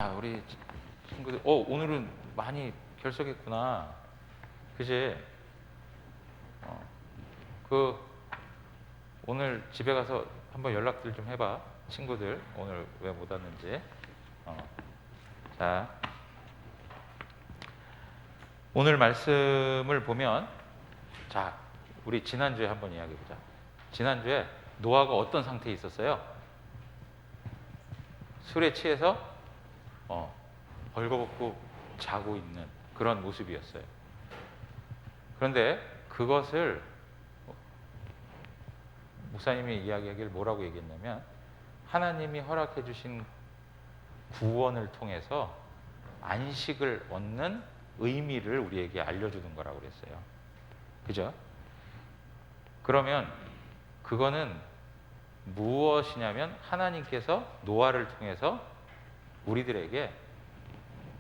우리 친구들, 오늘은 많이 결석했구나. 그지? 오늘 집에 가서 한번 연락들 좀 해봐. 친구들, 오늘 왜 못 왔는지. 자, 오늘 말씀을 보면, 자, 우리 지난주에 한번 이야기해보자. 지난주에 노아가 어떤 상태에 있었어요? 술에 취해서 벌거벗고 자고 있는 그런 모습이었어요. 그런데 그것을 목사님이 이야기하기를 뭐라고 얘기했냐면, 하나님이 허락해 주신 구원을 통해서 안식을 얻는 의미를 우리에게 알려주는 거라고 그랬어요. 그죠? 그러면 그거는 무엇이냐면, 하나님께서 노아를 통해서 우리들에게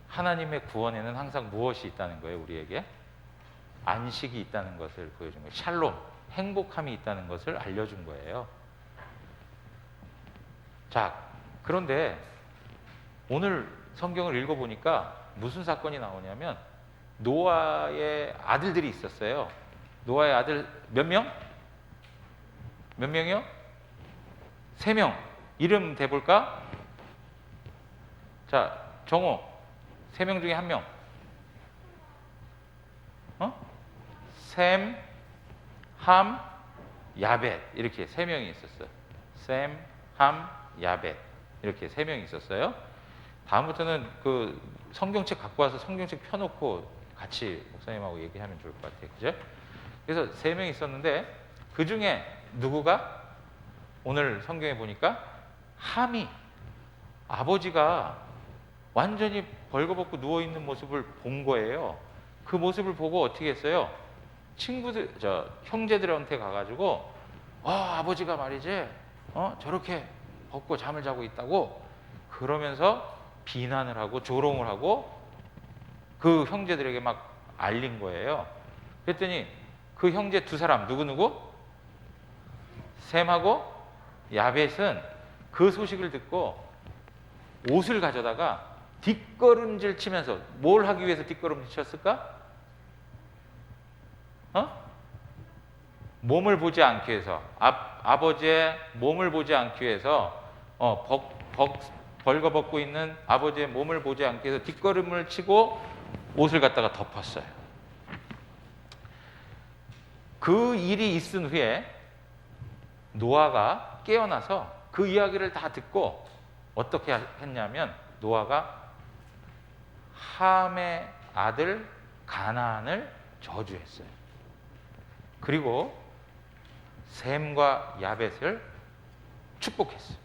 하나님의 구원에는 항상 무엇이 있다는 거예요? 우리에게 안식이 있다는 것을 보여준 거예요. 샬롬, 행복함이 있다는 것을 알려준 거예요. 자, 그런데 오늘 성경을 읽어보니까 무슨 사건이 나오냐면, 노아의 아들들이 있었어요. 노아의 아들 몇 명? 몇 명이요? 3명. 이름 대볼까? 자, 정호, 3명 중에 1명. 셈, 함, 야벳. 이렇게 3명이 있었어요. 셈, 함, 야벳. 이렇게 3명이 있었어요. 다음부터는 그 성경책 갖고 와서 성경책 펴놓고 같이 목사님하고 얘기하면 좋을 것 같아요. 그죠? 그래서 3명이 있었는데, 그 중에 누구가 오늘 성경에 보니까 함이, 아버지가 완전히 벌거벗고 누워있는 모습을 본 거예요. 그 모습을 보고 어떻게 했어요? 친구들, 형제들한테 가가지고, 아버지가 말이지, 저렇게 벗고 잠을 자고 있다고, 그러면서 비난을 하고 조롱을 하고 그 형제들에게 막 알린 거예요. 그랬더니 그 형제 2사람, 누구누구? 셈하고 야벳은 그 소식을 듣고 옷을 가져다가 뒷걸음질 치면서, 뭘 하기 위해서 뒷걸음질 쳤을까? 몸을 보지 않기 위해서, 아버지의 몸을 보지 않기 위해서, 벌거벗고 있는 아버지의 몸을 보지 않기 위해서 뒷걸음을 치고 옷을 갖다가 덮었어요. 그 일이 있은 후에 노아가 깨어나서 그 이야기를 다 듣고 어떻게 했냐면, 노아가 함의 아들 가나안을 저주했어요. 그리고 셈과 야벳을 축복했어요.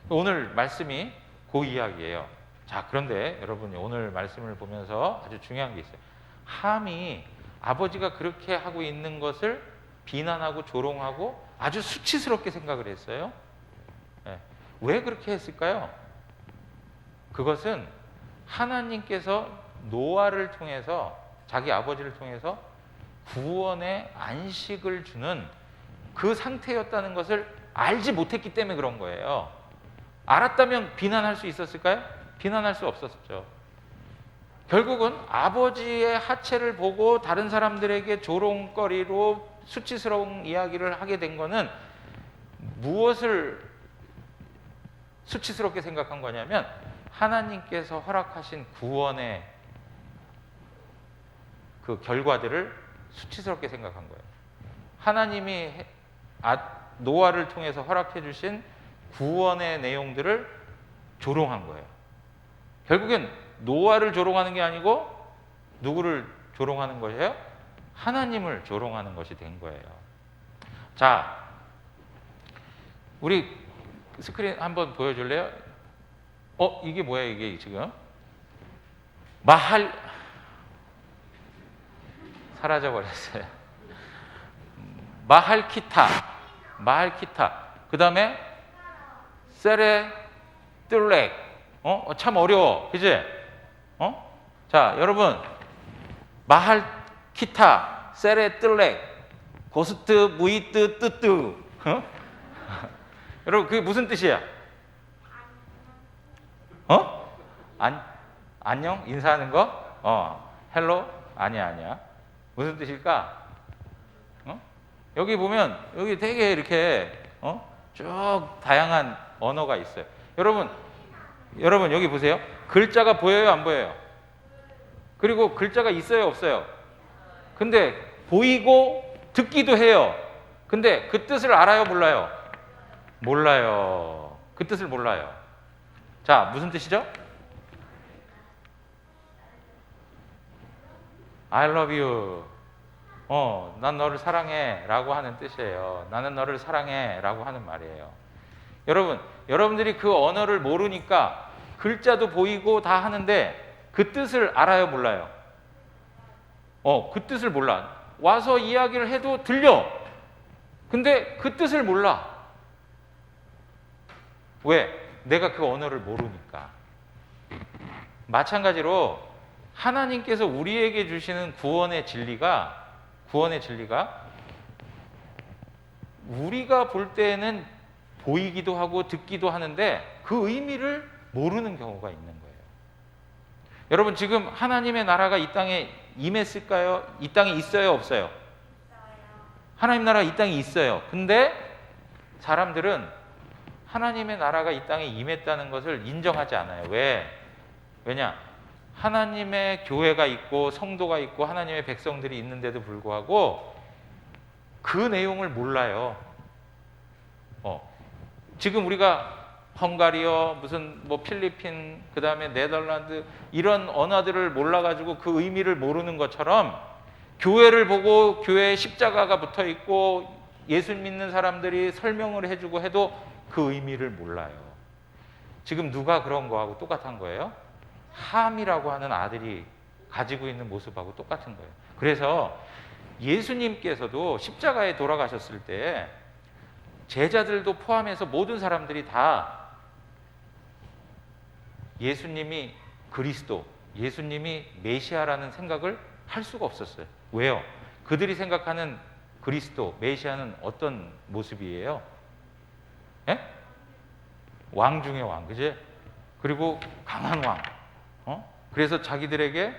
오늘 말씀이 그 이야기예요. 자, 그런데 여러분이 오늘 말씀을 보면서 아주 중요한 게 있어요. 함이 아버지가 그렇게 하고 있는 것을 비난하고 조롱하고 아주 수치스럽게 생각을 했어요. 왜 그렇게 했을까요? 그것은 하나님께서 노아를 통해서, 자기 아버지를 통해서 구원의 안식을 주는 그 상태였다는 것을 알지 못했기 때문에 그런 거예요. 알았다면 비난할 수 있었을까요? 비난할 수 없었죠. 결국은 아버지의 하체를 보고 다른 사람들에게 조롱거리로 수치스러운 이야기를 하게 된 거는 무엇을 수치스럽게 생각한 거냐면, 하나님께서 허락하신 구원의 그 결과들을 수치스럽게 생각한 거예요. 하나님이 노아를 통해서 허락해 주신 구원의 내용들을 조롱한 거예요. 결국엔 노아를 조롱하는 게 아니고 누구를 조롱하는 것이에요? 하나님을 조롱하는 것이 된 거예요. 자, 우리 스크린 한번 보여줄래요? 이게 뭐야, 이게 지금? 사라져버렸어요. 마할키타. 그 다음에 세레뜰렉. 참 어려워. 그지? 자, 여러분. 마할키타, 세레뜰렉, 고스트, 무이트, 뜨뜨. 여러분, 그게 무슨 뜻이야? 안녕? 인사하는 거? 헬로? 아니야. 무슨 뜻일까? 여기 보면 여기 되게 이렇게 쭉 다양한 언어가 있어요. 여러분 여기 보세요. 글자가 보여요, 안 보여요? 그리고 글자가 있어요, 없어요? 근데 보이고 듣기도 해요. 근데 그 뜻을 알아요, 몰라요? 몰라요. 그 뜻을 몰라요. 자, 무슨 뜻이죠? I love you. 난 너를 사랑해 라고 하는 뜻이에요. 나는 너를 사랑해 라고 하는 말이에요. 여러분들이 그 언어를 모르니까 글자도 보이고 다 하는데 그 뜻을 알아요, 몰라요? 그 뜻을 몰라. 와서 이야기를 해도 들려. 근데 그 뜻을 몰라. 왜? 내가 그 언어를 모르니까. 마찬가지로 하나님께서 우리에게 주시는 구원의 진리가 우리가 볼 때는 보이기도 하고 듣기도 하는데 그 의미를 모르는 경우가 있는 거예요. 여러분, 지금 하나님의 나라가 이 땅에 임했을까요? 이 땅에 있어요, 없어요? 하나님 나라가 이 땅에 있어요. 근데 사람들은 하나님의 나라가 이 땅에 임했다는 것을 인정하지 않아요. 왜냐? 하나님의 교회가 있고 성도가 있고 하나님의 백성들이 있는데도 불구하고 그 내용을 몰라요. 지금 우리가 헝가리어, 무슨 필리핀, 그 다음에 네덜란드 이런 언어들을 몰라가지고 그 의미를 모르는 것처럼 교회를 보고 교회에 십자가가 붙어 있고 예수 믿는 사람들이 설명을 해주고 해도 그 의미를 몰라요. 지금 누가 그런 거하고 똑같은 거예요? 함이라고 하는 아들이 가지고 있는 모습하고 똑같은 거예요. 그래서 예수님께서도 십자가에 돌아가셨을 때 제자들도 포함해서 모든 사람들이 다 예수님이 그리스도, 예수님이 메시아라는 생각을 할 수가 없었어요. 왜요? 그들이 생각하는 그리스도, 메시아는 어떤 모습이에요? 예? 왕 중의 왕, 그지? 그리고 강한 왕. 그래서 자기들에게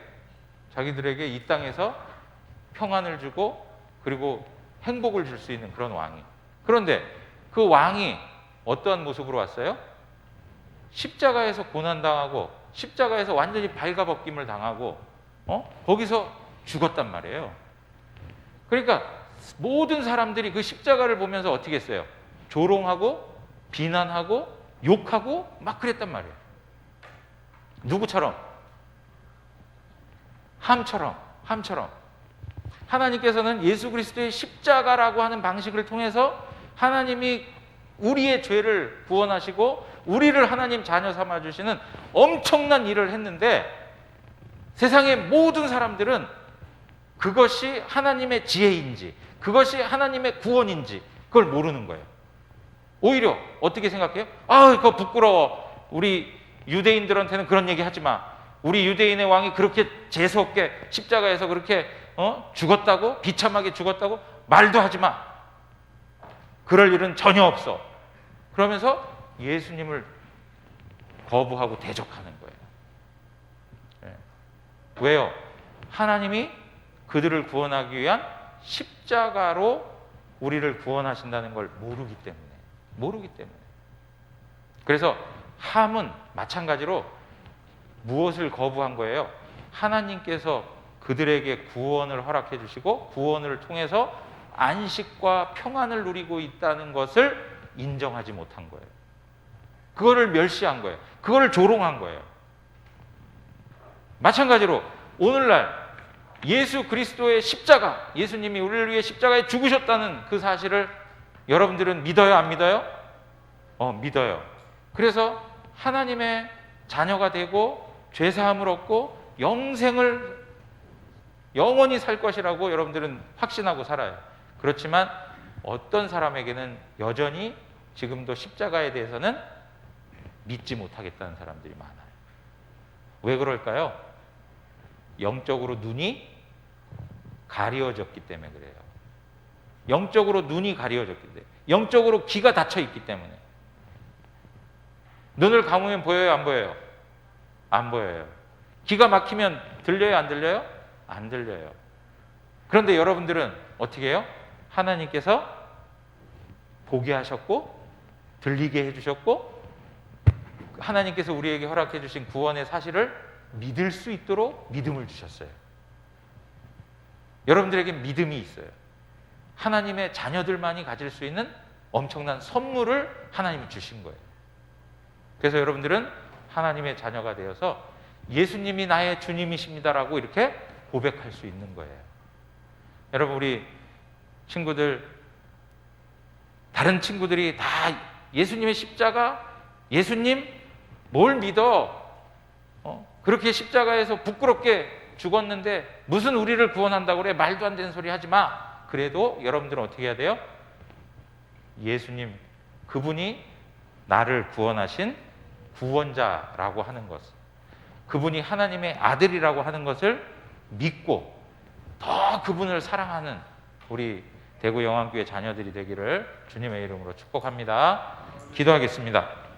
이 땅에서 평안을 주고 그리고 행복을 줄 수 있는 그런 왕이. 그런데 그 왕이 어떠한 모습으로 왔어요? 십자가에서 고난당하고 십자가에서 완전히 발가벗김을 당하고 거기서 죽었단 말이에요. 그러니까 모든 사람들이 그 십자가를 보면서 어떻게 했어요? 조롱하고 비난하고 욕하고 막 그랬단 말이에요. 누구처럼? 함처럼. 하나님께서는 예수 그리스도의 십자가라고 하는 방식을 통해서 하나님이 우리의 죄를 구원하시고 우리를 하나님 자녀 삼아주시는 엄청난 일을 했는데 세상의 모든 사람들은 그것이 하나님의 지혜인지 그것이 하나님의 구원인지 그걸 모르는 거예요. 오히려 어떻게 생각해요? 그거 부끄러워. 우리 유대인들한테는 그런 얘기 하지 마. 우리 유대인의 왕이 그렇게 재수없게 십자가에서 그렇게 죽었다고? 비참하게 죽었다고? 말도 하지 마. 그럴 일은 전혀 없어. 그러면서 예수님을 거부하고 대적하는 거예요. 왜요? 하나님이 그들을 구원하기 위한 십자가로 우리를 구원하신다는 걸 모르기 때문에. 그래서 함은 마찬가지로 무엇을 거부한 거예요? 하나님께서 그들에게 구원을 허락해 주시고 구원을 통해서 안식과 평안을 누리고 있다는 것을 인정하지 못한 거예요. 그거를 멸시한 거예요. 그거를 조롱한 거예요. 마찬가지로 오늘날 예수 그리스도의 십자가, 예수님이 우리를 위해 십자가에 죽으셨다는 그 사실을 여러분들은 믿어요, 안 믿어요? 믿어요. 그래서 하나님의 자녀가 되고 죄사함을 얻고 영원히 살 것이라고 여러분들은 확신하고 살아요. 그렇지만 어떤 사람에게는 여전히 지금도 십자가에 대해서는 믿지 못하겠다는 사람들이 많아요. 왜 그럴까요? 영적으로 눈이 가려졌기 때문에 그래요. 영적으로 눈이 가려졌기 때문에, 영적으로 귀가 닫혀 있기 때문에. 눈을 감으면 보여요, 안 보여요? 안 보여요. 기가 막히면 들려요, 안 들려요? 안 들려요. 그런데 여러분들은 어떻게 해요? 하나님께서 보게 하셨고 들리게 해주셨고 하나님께서 우리에게 허락해 주신 구원의 사실을 믿을 수 있도록 믿음을 주셨어요. 여러분들에게 믿음이 있어요. 하나님의 자녀들만이 가질 수 있는 엄청난 선물을 하나님이 주신 거예요. 그래서 여러분들은 하나님의 자녀가 되어서 예수님이 나의 주님이십니다라고 이렇게 고백할 수 있는 거예요. 여러분, 우리 친구들, 다른 친구들이 다 예수님의 십자가, 예수님 뭘 믿어? 그렇게 십자가에서 부끄럽게 죽었는데 무슨 우리를 구원한다고 그래? 말도 안 되는 소리 하지 마. 그래도 여러분들은 어떻게 해야 돼요? 예수님, 그분이 나를 구원하신 구원자라고 하는 것, 그분이 하나님의 아들이라고 하는 것을 믿고 더 그분을 사랑하는 우리 대구 영안교회 자녀들이 되기를 주님의 이름으로 축복합니다. 기도하겠습니다.